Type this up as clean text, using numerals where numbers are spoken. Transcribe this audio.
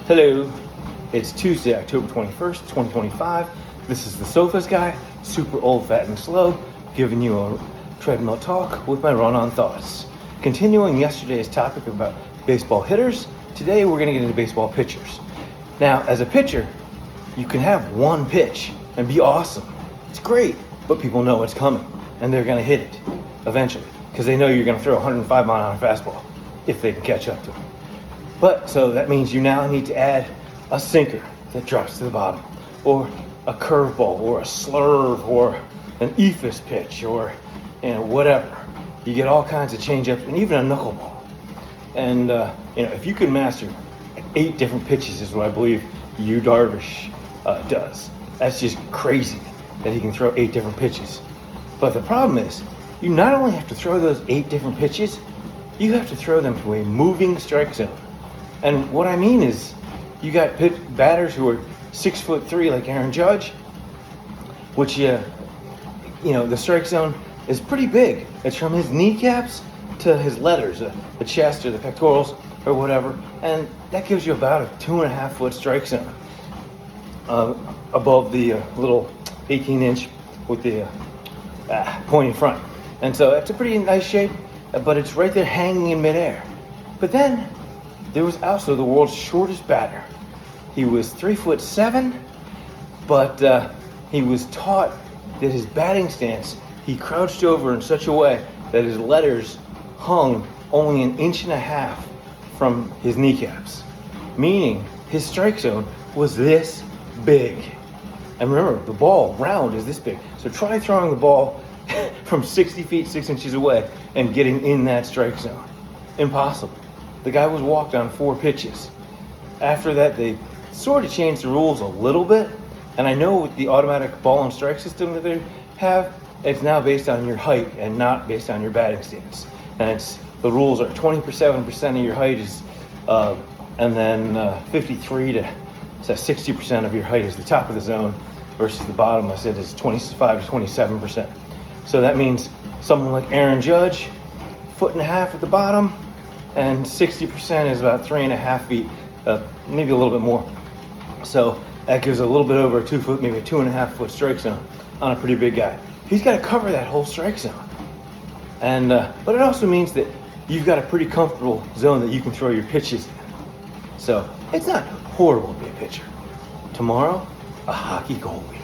Hello, it's Tuesday, October 21st, 2025. This is the SOFAS guy, super old, fat, and slow, giving you a treadmill talk with my run-on thoughts. Continuing yesterday's topic about baseball hitters, today we're going to get into baseball pitchers. Now, as a pitcher, you can have one pitch and be awesome. It's great, but people know it's coming, and they're going to hit it eventually, because they know you're going to throw a 105-mile-an-hour fastball if they can catch up to it. But so that means you now need to add a sinker that drops to the bottom, or a curveball, or a slurve, or an ephus pitch, or whatever. You get all kinds of changeups, and even a knuckleball. And if you can master 8 different pitches, is what I believe Yu Darvish does. That's just crazy that he can throw 8 different pitches. But the problem is, you not only have to throw those 8 different pitches, you have to throw them to a moving strike zone. And what I mean is, you got batters who are 6'3" like Aaron Judge, which the strike zone is pretty big. It's from his kneecaps to his letters, the chest or the pectorals or whatever, and that gives you about a 2.5-foot strike zone above the little 18-inch with the point in front. And so it's a pretty nice shape, but it's right there hanging in midair. But then there was also the world's shortest batter. He was 3'7", but he was taught that his batting stance, he crouched over in such a way that his letters hung only 1.5 inches from his kneecaps, meaning his strike zone was this big. And remember, the ball round is this big. So try throwing the ball from 60 feet, 6 inches away and getting in that strike zone. Impossible. The guy was walked on 4 pitches. After that, they sort of changed the rules a little bit. And I know with the automatic ball and strike system that they have, it's now based on your height and not based on your batting stance. And the rules are 27% of your height is, and then 53 to 60% of your height is the top of the zone, versus the bottom, I said, is 25 to 27%. So that means someone like Aaron Judge, 1.5 feet at the bottom, and 60% is about 3.5 feet, maybe a little bit more. So that gives a little bit over a 2 foot, maybe a 2.5 foot strike zone on a pretty big guy. He's got to cover that whole strike zone. And but it also means that you've got a pretty comfortable zone that you can throw your pitches in. So it's not horrible to be a pitcher. Tomorrow, a hockey goalie.